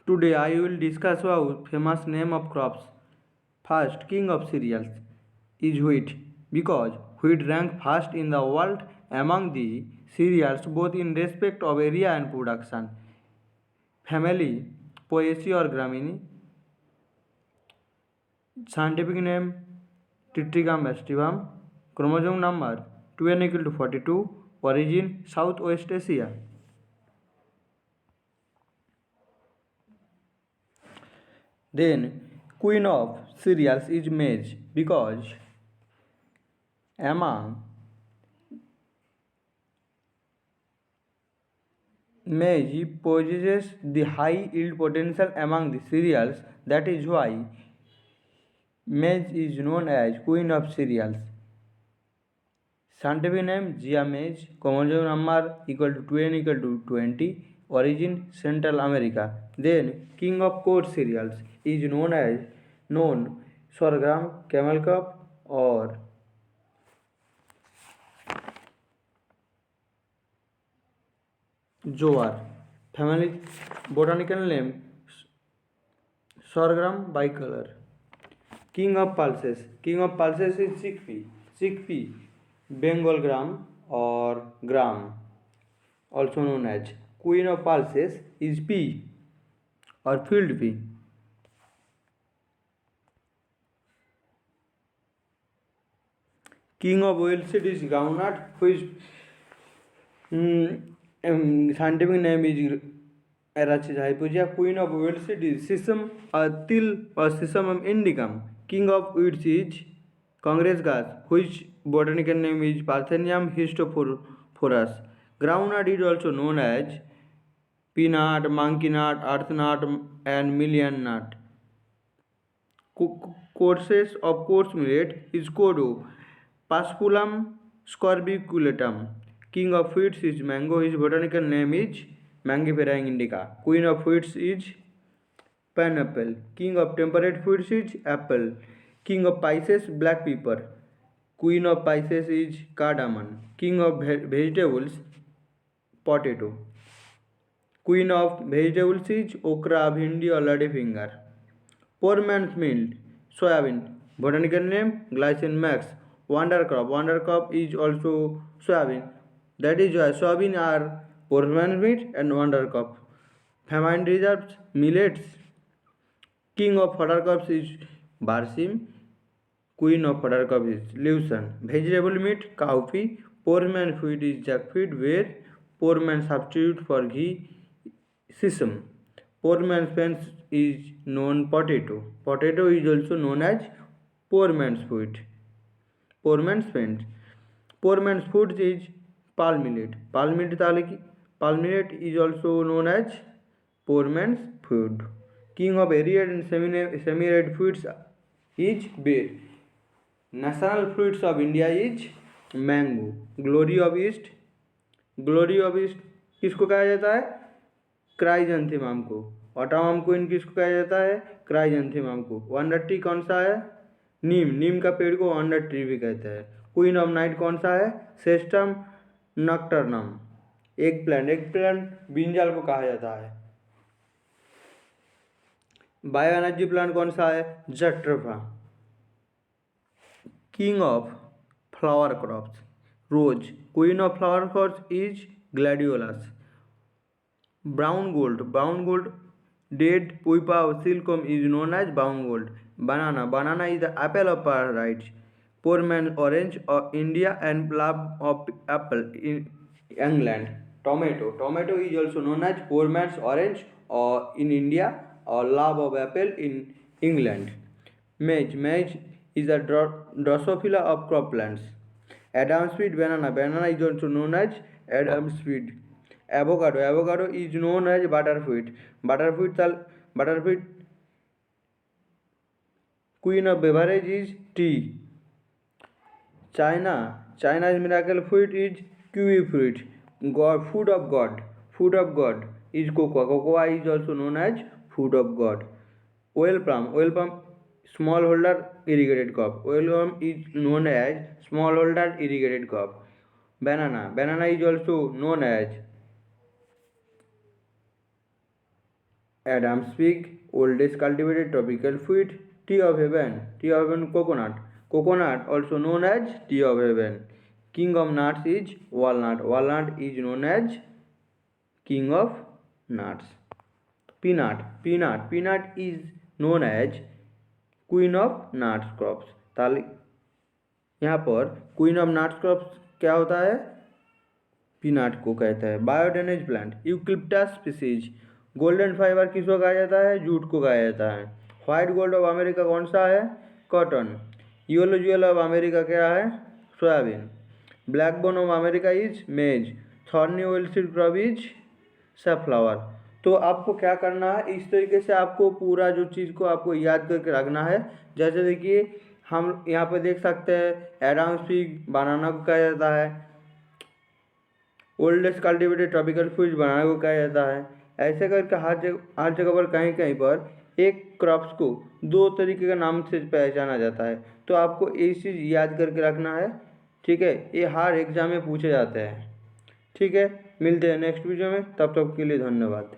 Today I will discuss about famous name of crops. First, king of cereals is wheat because wheat rank first in the world among the cereals both in respect of area and production. Family, Poaceae or Gramini. Scientific name Triticum aestivum. Chromosome number 2n equal to 42. Origin Southwest Asia. Then queen of cereals is maize because among maize possesses the high yield potential among the cereals. That is why maize is known as queen of cereals. Scientific name Gia maize. Chromosome number equal to 2n equal to 20. Origin Central America. Then king of coarse cereals is known sorghum, camel cup or jowar. Family botanical name sorghum bicolor. King of pulses. King of pulses is chickpea. Chickpea, Bengal gram or gram, also known as. Queen of pulses is pea or field pea. King of oilseed is groundnut, which scientific name is Arachis hypogaea. Queen of oilseed is sesame til or Sesamum indicum. King of wheats is Congress grass, which botanical name is Parthenium histophorus. Groundnut is also known as peanut, monkey nut, earth nut, and million nut. Courses of coarse millet is Kodo, Paspulum scorbiculatum. King of fruits is mango. His botanical name is Mangifera indica. Queen of fruits is pineapple. King of temperate fruits is apple. King of spices black pepper. Queen of spices is cardamom. King of vegetables potato. Queen of vegetables is okra, bhindi or ladyfinger. Poor man's meal, soybean. Botanical name Glycine max. Wonder crop. Wonder crop is also soybean. That is why soybean are poor man's meat and wonder crop. Famine reserves millets. King of fodder crops is barsim. Queen of fodder crop is lucerne. Vegetable meat cowpea. Poor man's food is jackfruit, where poor man's substitute for ghee sesame. Poor man's pants is known potato. Potato is also known as poor man's food. Poor man's pants. Poor man's food is palm millet. Palm millet is also known as poor man's food. King of arid and semi-arid foods is bear. National fruits of India is mango. Glory of East. Glory of east किसको कहा जाता है? Chrysanthemum को. Autumn queen किसको कहा जाता है? Chrysanthemum को. वंडर ट्री कौन सा है? नीम. नीम का पेड़ को वंडर ट्री भी कहते हैं. क्वीन ऑफ नाइट कौन सा है? सेस्टम नॉक्टर्नम. एग प्लांट ब्रिंजल को कहा जाता है. बायो एनर्जी प्लांट कौन सा है? Jatropha. King of flower crops rose. Queen of flower crops is gladiolus. Brown gold, dead pupa of silkworm is known as brown gold. Banana is the apple of paradise. Poor man's orange of India and plum of apple in England. Tomato is also known as poor man's orange or in India or love of apple in England. Maize is a Drosophila of croplands. Adam's sweet banana is also known as Adam's sweet. Avocado is known as butterfruit. Butterfruit queen of beverage is tea. China's miracle fruit is kiwi fruit. Food of God is cocoa. Cocoa is also known as food of God. Oil palm smallholder irrigated crop. Oil palm is known as smallholder irrigated crop. Banana is also known as Adam's fig, oldest cultivated tropical fruit, tea of heaven coconut. Coconut also known as tea of heaven. King of nuts is walnut. Walnut is known as king of nuts. Peanut is known as queen of nuts crops. ताले यहाँ पर queen of nuts crops क्या होता है, peanut को कहता है। बायोडेनेज plant, eucalyptus species. Golden fibre किसको कहा जाता है, जूट को कहा जाता है। व्हाइट गोल्ड ऑफ अमेरिका कौन सा है, cotton. Yellow jewel of America क्या है, soybean. Black bone of America is maize. Thorny oil seed crop is sunflower. तो आपको क्या करना है, इस तरीके से आपको पूरा जो चीज़ को आपको याद करके रखना है। जैसे देखिए हम यहाँ पे देख सकते हैं एडम्स फिग बनाना को कहा जाता है, oldest cultivated tropical fruits banana को कहा जाता है। ऐसे करके हर जगह पर कहीं कहीं पर एक क्रॉप्स को दो तरीके का नाम से पहचाना जाता है। तो आपको ये चीज़ याद करके रखना है, ठीक है। ये हर एग्जाम में पूछे जाते हैं, ठीक है। मिलते हैं नेक्स्ट वीडियो में, तब तक के लिए धन्यवाद।